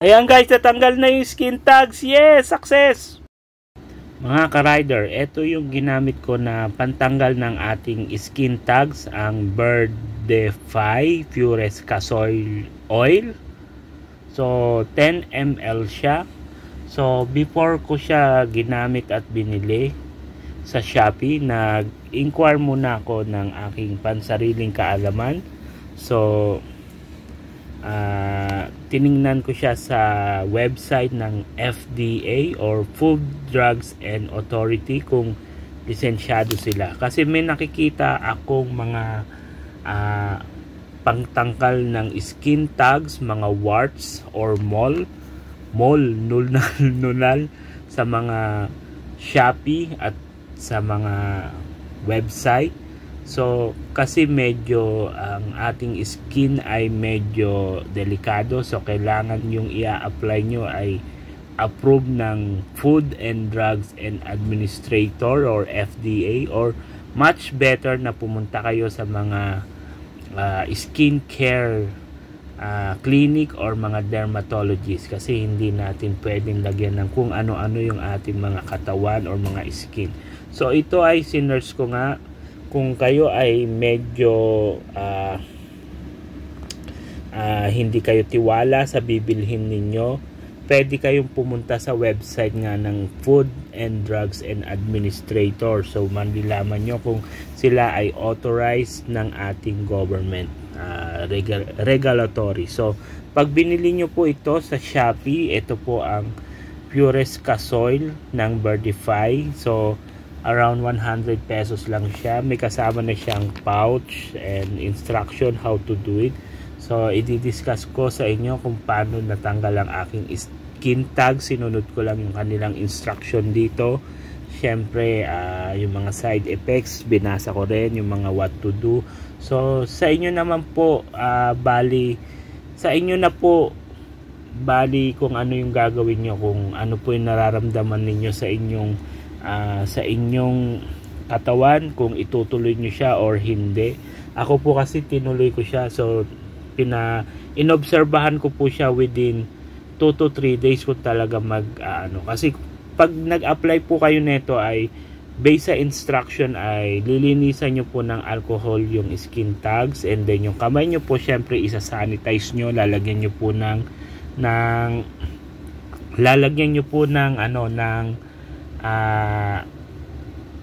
Ayan guys, natanggal na yung skin tags. Yes, success! Mga ka-rider, ito yung ginamit ko na pantanggal ng ating skin tags, ang Birdify Pures Kasoy Oil. So 10 ml siya. So before ko siya ginamit at binili sa Shopee, nag-inquire muna ako ng aking pansariling kaalaman. So tiningnan ko siya sa website ng FDA or Food, Drugs and Authority kung lisensyado sila, kasi may nakikita akong mga pangtangkal ng skin tags, mga warts or mole nunal sa mga Shopee at sa mga website. So kasi medyo ang ating skin ay medyo delikado, so kailangan yung i-apply nyo ay approved ng Food and Drugs and Administrator or FDA, or much better na pumunta kayo sa mga skin care clinic or mga dermatologist, kasi hindi natin pwedeng lagyan ng kung ano-ano yung ating mga katawan or mga skin. So ito ay sinners ko nga, kung kayo ay medyo hindi kayo tiwala sa bibilhin ninyo, pwede kayong pumunta sa website nga ng Food and Drugs and Administrator. So manlilaman nyo kung sila ay authorized ng ating government, regulatory. So pag binili nyo po ito sa Shopee, ito po ang Pures Kasoy ng Birdify. So around 100 pesos lang siya. May kasama na siyang pouch and instruction how to do it. So i-discuss ko sa inyo kung paano natanggal ang aking skin tag. Sinunod ko lang yung kanilang instruction dito. Syempre yung mga side effects binasa ko rin, yung mga what to do. So sa inyo naman po, bali kung ano yung gagawin nyo, kung ano po yung nararamdaman ninyo sa inyong katawan, kung itutuloy nyo siya or hindi. Ako po kasi tinuloy ko siya. So inobserbahan ko po siya within 2 to 3 days ko talaga kasi pag nag-apply po kayo nito ay based sa instruction ay lilinisan nyo po ng alcohol yung skin tags, and then yung kamay nyo po syempre isa-sanitize nyo, lalagyan nyo po ng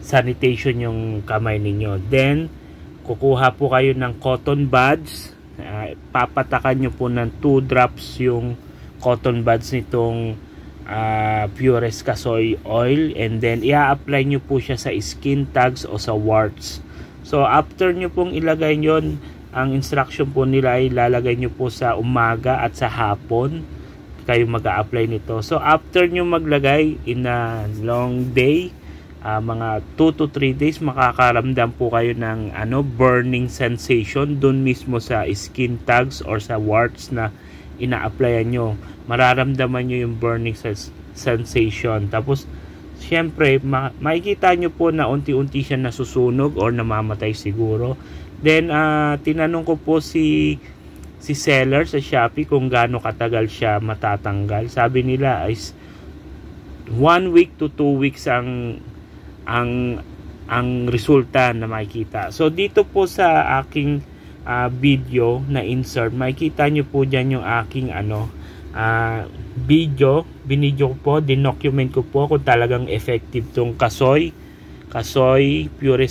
sanitation yung kamay ninyo. Then kukuha po kayo ng cotton buds, papatakan nyo po ng 2 drops yung cotton buds nitong Pures Kasoy Oil, and then i-apply nyo po siya sa skin tags o sa warts. So after nyo pong ilagay yon, ang instruction po nila ay lalagay nyo po sa umaga at sa hapon kayo mag-a-apply nito. So after nyo maglagay in a long day, mga 2 to 3 days, makakaramdam po kayo ng burning sensation dun mismo sa skin tags or sa warts na ina-applyan nyo. Mararamdaman nyo yung burning sensation. Tapos syempre makikita nyo po na unti-unti siya nasusunog or namamatay siguro. Then tinanong ko po si seller sa Shopee kung gaano katagal siya matatanggal. Sabi nila is 1 week to 2 weeks ang resulta na makikita. So dito po sa aking video na insert, makikita nyo po dyan yung aking video. Binidyo ko po, dinocument ko po kung talagang effective tong Pures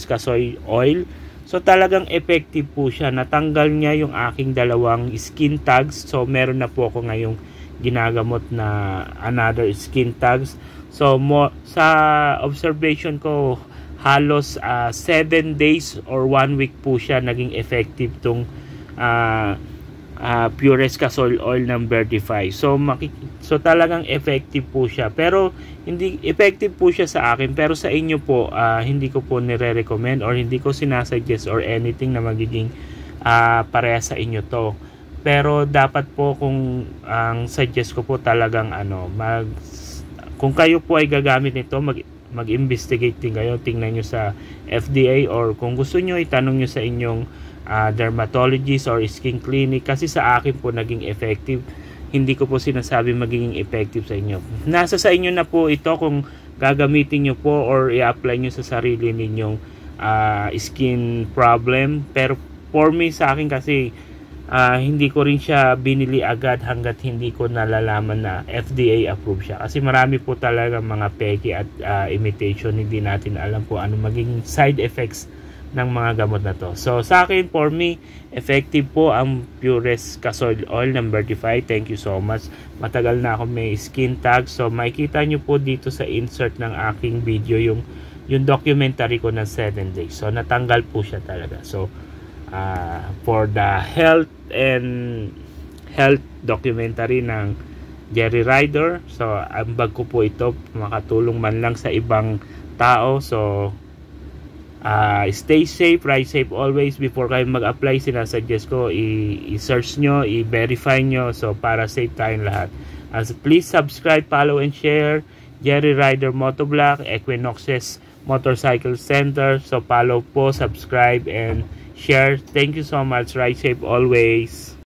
Kasoy Oil. So talagang effective po siya. Natanggal niya yung aking dalawang skin tags. So meron na po ako ngayong ginagamot na another skin tags. So sa observation ko, halos 7 days or 1 week po siya naging effective tong Pures Kasoy Oil ng Birdify. So talagang effective po siya. Pero hindi effective po siya sa akin, pero sa inyo po hindi ko po nire-recommend or hindi ko sinasuggest or anything na magiging pareha sa inyo to. Pero dapat po kung ang suggest ko po talagang kung kayo po ay gagamit nito, mag-investigate din kayo, tingnan nyo sa FDA, or kung gusto nyo itanong nyo sa inyong dermatologist or skin clinic, kasi sa akin po naging effective hindi ko po sinasabi magiging effective sa inyo. Nasa sa inyo na po ito kung gagamitin nyo po or i-apply nyo sa sarili ninyong skin problem. Pero for me, sa akin kasi hindi ko rin siya binili agad hanggat hindi ko nalalaman na FDA approved siya. Kasi marami po talaga mga peke at imitation, hindi natin alam po ano maging side effects ng mga gamot na to. So sa akin, for me, effective po ang Pure's Castor Oil number 35. Thank you so much. Matagal na ako may skin tag. So makikita nyo po dito sa insert ng aking video yung documentary ko ng 7 days. So natanggal po siya talaga. So for the health documentary ng Jerry Rider. So ambag ko po ito, makatulong man lang sa ibang tao. So stay safe, ride safe always. Before kayo mag-apply, sinasuggest ko i-search nyo, i-verify nyo, so para safe tayong lahat. Please subscribe, follow and share Jerry Rider Motovlog, Equinoxes Motorcycle Center. So follow po, subscribe and share. Thank you so much. Ride safe always.